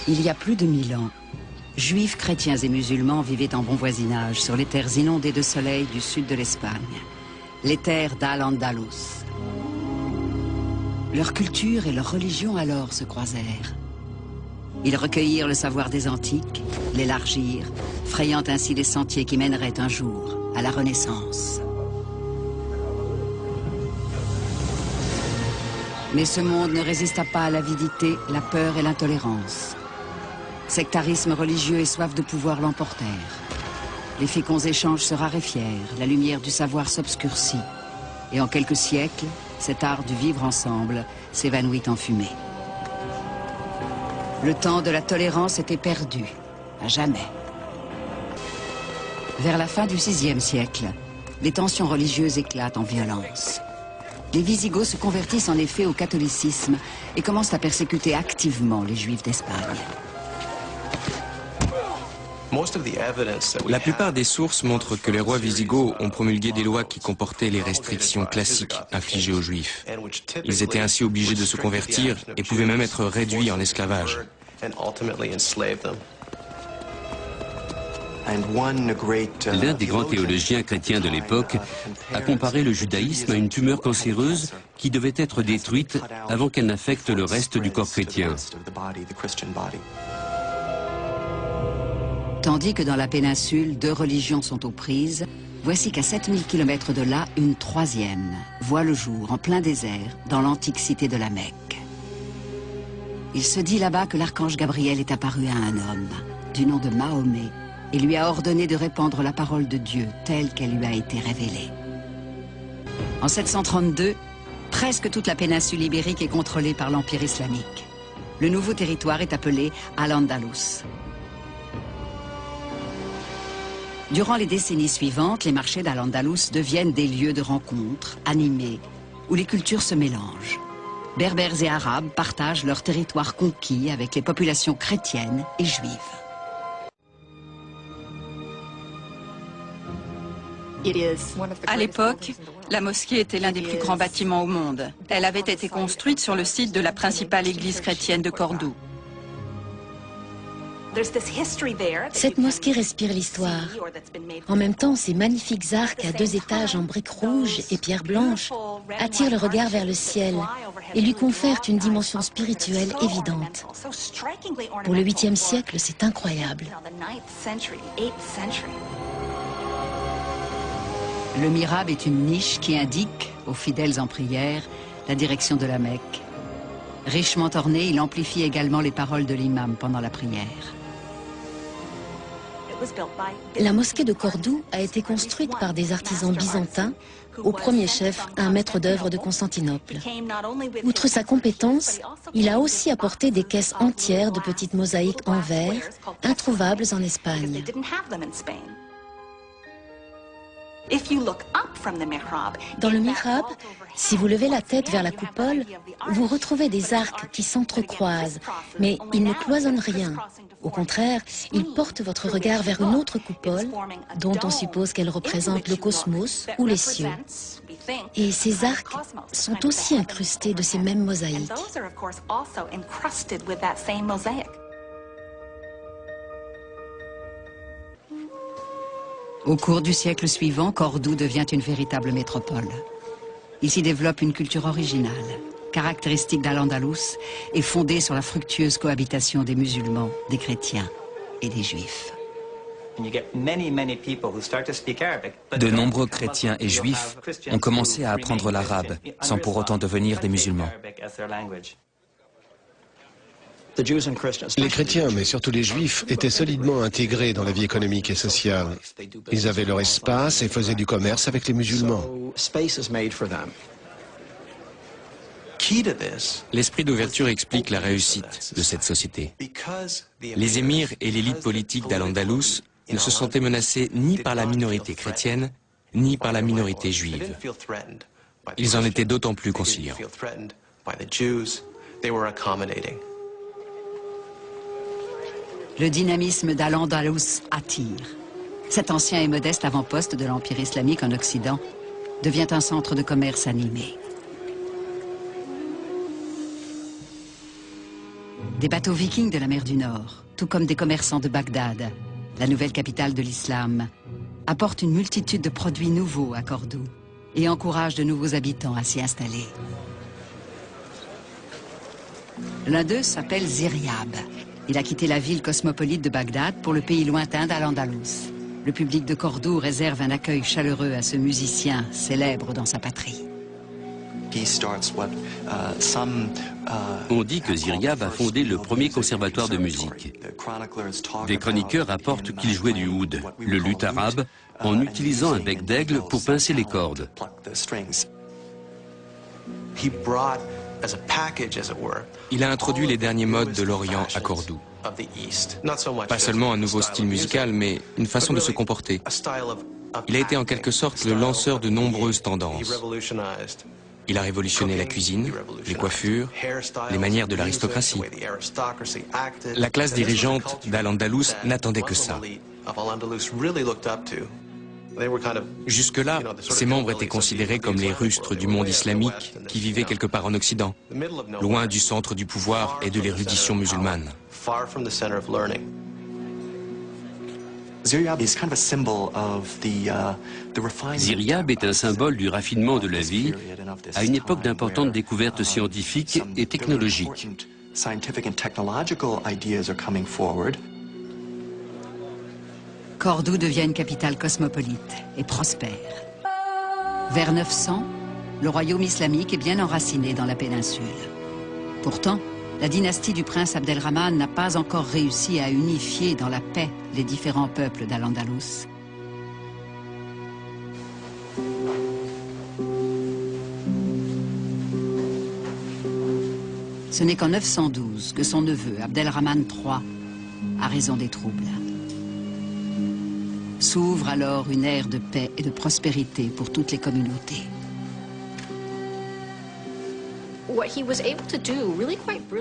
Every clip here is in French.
Il y a plus de 1000 ans, Juifs, chrétiens et musulmans vivaient en bon voisinage sur les terres inondées de soleil du sud de l'Espagne, les terres d'Al-Andalus. Leur culture et leur religion alors se croisèrent. Ils recueillirent le savoir des antiques, l'élargirent, frayant ainsi les sentiers qui mèneraient un jour à la Renaissance. Mais ce monde ne résista pas à l'avidité, la peur et l'intolérance. Sectarisme religieux et soif de pouvoir l'emportèrent. Les féconds échanges se raréfièrent, la lumière du savoir s'obscurcit. Et en quelques siècles, cet art du vivre ensemble s'évanouit en fumée. Le temps de la tolérance était perdu, à jamais. Vers la fin du VIe siècle, les tensions religieuses éclatent en violence. Les Visigoths se convertissent en effet au catholicisme et commencent à persécuter activement les Juifs d'Espagne. La plupart des sources montrent que les rois wisigoths ont promulgué des lois qui comportaient les restrictions classiques infligées aux Juifs. Ils étaient ainsi obligés de se convertir et pouvaient même être réduits en esclavage. L'un des grands théologiens chrétiens de l'époque a comparé le judaïsme à une tumeur cancéreuse qui devait être détruite avant qu'elle n'affecte le reste du corps chrétien. Tandis que dans la péninsule, 2 religions sont aux prises, voici qu'à 7000 km de là, une troisième voit le jour en plein désert dans l'antique cité de la Mecque. Il se dit là-bas que l'archange Gabriel est apparu à un homme, du nom de Mahomet, et lui a ordonné de répandre la parole de Dieu telle qu'elle lui a été révélée. En 732, presque toute la péninsule ibérique est contrôlée par l'Empire islamique. Le nouveau territoire est appelé Al-Andalus. Durant les décennies suivantes, les marchés d'Al-Andalus deviennent des lieux de rencontres, animés, où les cultures se mélangent. Berbères et Arabes partagent leur territoire conquis avec les populations chrétiennes et juives. À l'époque, la mosquée était l'un des plus grands bâtiments au monde. Elle avait été construite sur le site de la principale église chrétienne de Cordoue. Cette mosquée respire l'histoire. En même temps, ces magnifiques arcs à 2 étages en briques rouges et pierres blanches attirent le regard vers le ciel et lui confèrent une dimension spirituelle évidente. Pour le 8e siècle, c'est incroyable. Le mihrab est une niche qui indique aux fidèles en prière la direction de la Mecque. Richement orné, il amplifie également les paroles de l'imam pendant la prière. La mosquée de Cordoue a été construite par des artisans byzantins, au premier chef un maître d'œuvre de Constantinople. Outre sa compétence, il a aussi apporté des caisses entières de petites mosaïques en verre, introuvables en Espagne. Dans le mihrab, si vous levez la tête vers la coupole, vous retrouvez des arcs qui s'entrecroisent, mais ils ne cloisonnent rien. Au contraire, ils portent votre regard vers une autre coupole, dont on suppose qu'elle représente le cosmos ou les cieux. Et ces arcs sont aussi incrustés de ces mêmes mosaïques. Au cours du siècle suivant, Cordoue devient une véritable métropole. Il s'y développe une culture originale, caractéristique d'Al-Andalus et fondée sur la fructueuse cohabitation des musulmans, des chrétiens et des juifs. De nombreux chrétiens et juifs ont commencé à apprendre l'arabe, sans pour autant devenir des musulmans. Les chrétiens, mais surtout les juifs, étaient solidement intégrés dans la vie économique et sociale. Ils avaient leur espace et faisaient du commerce avec les musulmans. L'esprit d'ouverture explique la réussite de cette société. Les émirs et l'élite politique d'Al-Andalus ne se sentaient menacés ni par la minorité chrétienne, ni par la minorité juive. Ils en étaient d'autant plus conciliants. Le dynamisme d'Al-Andalus attire. Cet ancien et modeste avant-poste de l'Empire islamique en Occident devient un centre de commerce animé. Des bateaux vikings de la mer du Nord, tout comme des commerçants de Bagdad, la nouvelle capitale de l'islam, apportent une multitude de produits nouveaux à Cordoue et encouragent de nouveaux habitants à s'y installer. L'un d'eux s'appelle Ziryab. Il a quitté la ville cosmopolite de Bagdad pour le pays lointain d'Al-Andalus. Le public de Cordoue réserve un accueil chaleureux à ce musicien célèbre dans sa patrie. On dit que Ziryab a fondé le premier conservatoire de musique. Des chroniqueurs rapportent qu'il jouait du oud, le luth arabe, en utilisant un bec d'aigle pour pincer les cordes. Il a introduit les derniers modes de l'Orient à Cordoue. Pas seulement un nouveau style musical, mais une façon de se comporter. Il a été en quelque sorte le lanceur de nombreuses tendances. Il a révolutionné la cuisine, les coiffures, les manières de l'aristocratie. La classe dirigeante d'Al-Andalus n'attendait que ça. Jusque-là, ses membres étaient considérés comme les rustres du monde islamique qui vivaient quelque part en Occident, loin du centre du pouvoir et de l'érudition musulmane. Ziryab est un symbole du raffinement de la vie à une époque d'importantes découvertes scientifiques et technologiques. Cordoue devient une capitale cosmopolite et prospère. Vers 900, le royaume islamique est bien enraciné dans la péninsule. Pourtant, la dynastie du prince Abdelrahman n'a pas encore réussi à unifier dans la paix les différents peuples d'Al-Andalus. Ce n'est qu'en 912 que son neveu, Abdelrahman III, a raison des troubles. S'ouvre alors une ère de paix et de prospérité pour toutes les communautés.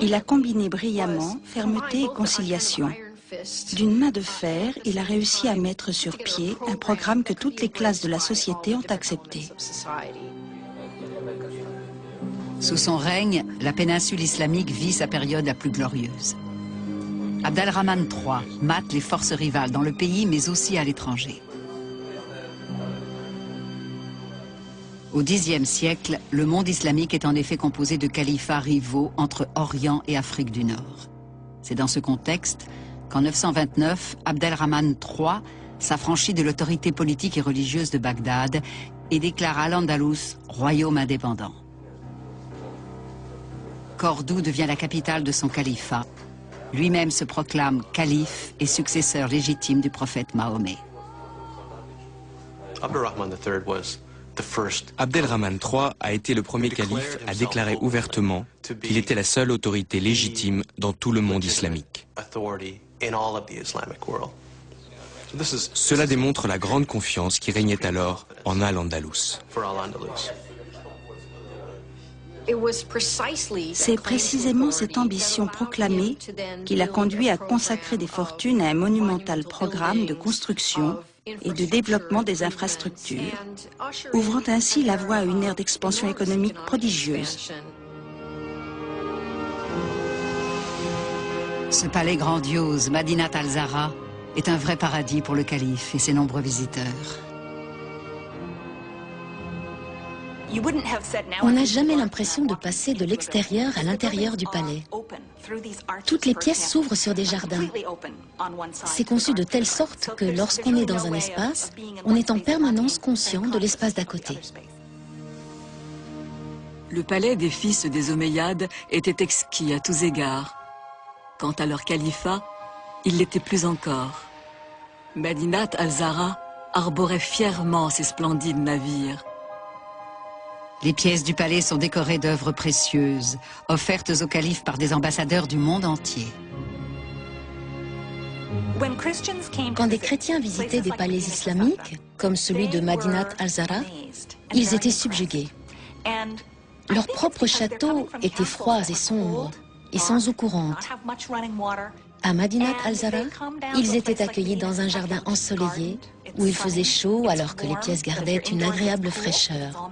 Il a combiné brillamment fermeté et conciliation. D'une main de fer, il a réussi à mettre sur pied un programme que toutes les classes de la société ont accepté. Sous son règne, la péninsule islamique vit sa période la plus glorieuse. Abdelrahman III mate les forces rivales dans le pays, mais aussi à l'étranger. Au Xe siècle, le monde islamique est en effet composé de califats rivaux entre Orient et Afrique du Nord. C'est dans ce contexte qu'en 929, Abdelrahman III s'affranchit de l'autorité politique et religieuse de Bagdad et déclare Al-Andalus royaume indépendant. Cordoue devient la capitale de son califat. Lui-même se proclame calife et successeur légitime du prophète Mahomet. Abdelrahman III a été le premier calife à déclarer ouvertement qu'il était la seule autorité légitime dans tout le monde islamique. Cela démontre la grande confiance qui régnait alors en Al-Andalus. C'est précisément cette ambition proclamée qui l'a conduit à consacrer des fortunes à un monumental programme de construction et de développement des infrastructures, ouvrant ainsi la voie à une ère d'expansion économique prodigieuse. Ce palais grandiose, Madinat al-Zahra, est un vrai paradis pour le calife et ses nombreux visiteurs. On n'a jamais l'impression de passer de l'extérieur à l'intérieur du palais. Toutes les pièces s'ouvrent sur des jardins. C'est conçu de telle sorte que lorsqu'on est dans un espace, on est en permanence conscient de l'espace d'à côté. Le palais des fils des Omeyyades était exquis à tous égards. Quant à leur califat, il l'était plus encore. Madinat al-Zahra arborait fièrement ses splendides navires. Les pièces du palais sont décorées d'œuvres précieuses, offertes au calife par des ambassadeurs du monde entier. Quand des chrétiens visitaient des palais islamiques, comme celui de Madinat al-Zahra, ils étaient subjugués. Leurs propres châteaux étaient froids et sombres, et sans eau courante. À Madinat al-Zahra, ils étaient accueillis dans un jardin ensoleillé, où il faisait chaud alors que les pièces gardaient une agréable fraîcheur.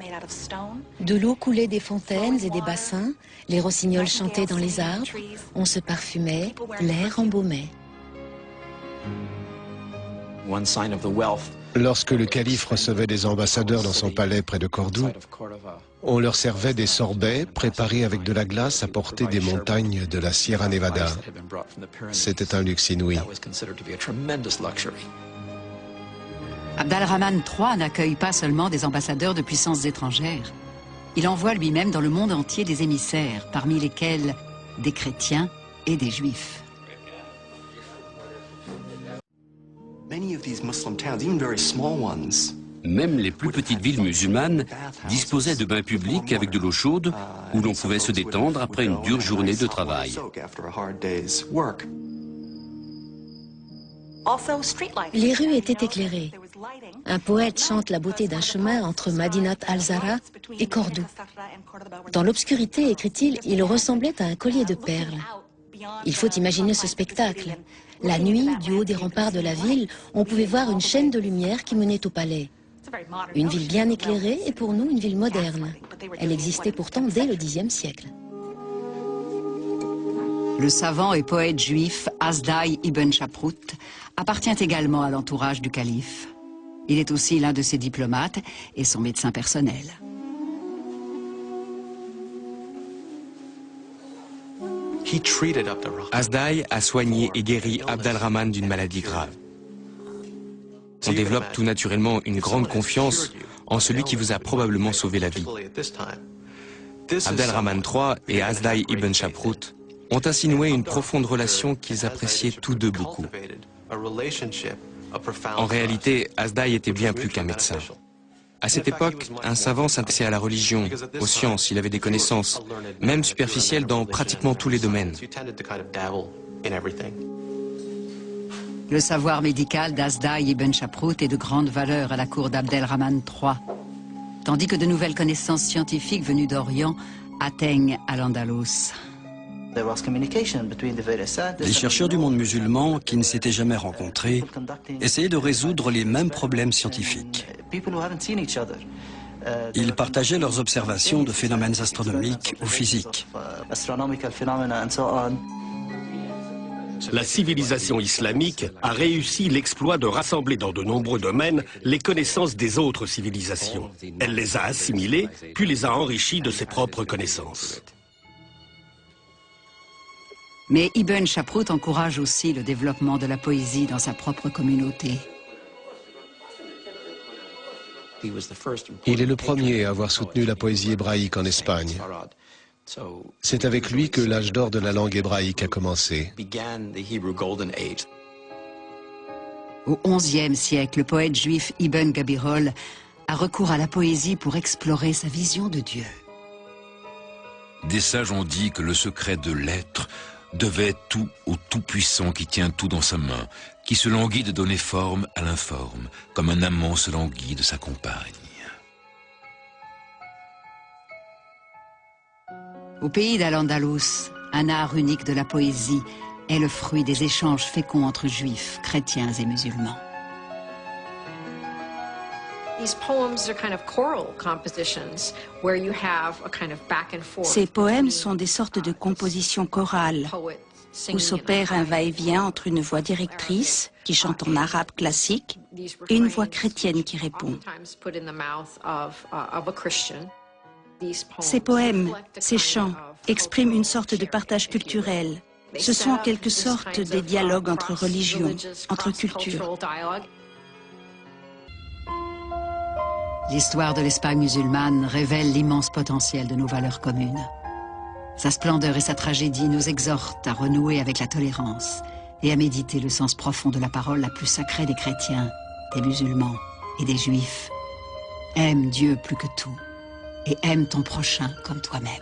De l'eau coulait des fontaines et des bassins, les rossignols chantaient dans les arbres, on se parfumait, l'air embaumait. Lorsque le calife recevait des ambassadeurs dans son palais près de Cordoue, on leur servait des sorbets préparés avec de la glace apportée des montagnes de la Sierra Nevada. C'était un luxe inouï. Abd al-Rahman III n'accueille pas seulement des ambassadeurs de puissances étrangères. Il envoie lui-même dans le monde entier des émissaires, parmi lesquels des chrétiens et des juifs. Même les plus petites villes musulmanes disposaient de bains publics avec de l'eau chaude où l'on pouvait se détendre après une dure journée de travail. Les rues étaient éclairées. Un poète chante la beauté d'un chemin entre Madinat al-Zahra et Cordoue. Dans l'obscurité, écrit-il, il ressemblait à un collier de perles. Il faut imaginer ce spectacle. La nuit, du haut des remparts de la ville, on pouvait voir une chaîne de lumière qui menait au palais. Une ville bien éclairée et pour nous une ville moderne. Elle existait pourtant dès le Xe siècle. Le savant et poète juif Asdaï ibn Shaprut appartient également à l'entourage du calife. Il est aussi l'un de ses diplomates et son médecin personnel. Asdaï a soigné et guéri Abd al-Rahman d'une maladie grave. On développe tout naturellement une grande confiance en celui qui vous a probablement sauvé la vie. Abd al-Rahman III et Asdaï ibn Shaprut ont ainsi noué une profonde relation qu'ils appréciaient tous deux beaucoup. En réalité, Asdaï était bien plus qu'un médecin. À cette époque, un savant s'intéressait à la religion, aux sciences, il avait des connaissances, même superficielles dans pratiquement tous les domaines. Le savoir médical d'Asdaï ibn Shaprut est de grande valeur à la cour d'Abd al-Rahman III, tandis que de nouvelles connaissances scientifiques venues d'Orient atteignent à l'Andalous. Les chercheurs du monde musulman, qui ne s'étaient jamais rencontrés, essayaient de résoudre les mêmes problèmes scientifiques. Ils partageaient leurs observations de phénomènes astronomiques ou physiques. La civilisation islamique a réussi l'exploit de rassembler dans de nombreux domaines les connaissances des autres civilisations. Elle les a assimilées, puis les a enrichies de ses propres connaissances. Mais Ibn Shaprut encourage aussi le développement de la poésie dans sa propre communauté. Il est le premier à avoir soutenu la poésie hébraïque en Espagne. C'est avec lui que l'âge d'or de la langue hébraïque a commencé. Au XIe siècle, le poète juif Ibn Gabirol a recours à la poésie pour explorer sa vision de Dieu. Des sages ont dit que le secret de l'être devait tout au Tout-Puissant qui tient tout dans sa main, qui se languit de donner forme à l'informe, comme un amant se languit de sa compagne. Au pays d'Al-Andalus, un art unique de la poésie est le fruit des échanges féconds entre juifs, chrétiens et musulmans. Ces poèmes sont des sortes de compositions chorales où s'opère un va-et-vient entre une voix directrice qui chante en arabe classique et une voix chrétienne qui répond. Ces poèmes, ces chants expriment une sorte de partage culturel. Ce sont en quelque sorte des dialogues entre religions, entre cultures. L'histoire de l'Espagne musulmane révèle l'immense potentiel de nos valeurs communes. Sa splendeur et sa tragédie nous exhortent à renouer avec la tolérance et à méditer le sens profond de la parole la plus sacrée des chrétiens, des musulmans et des juifs. Aime Dieu plus que tout et aime ton prochain comme toi-même.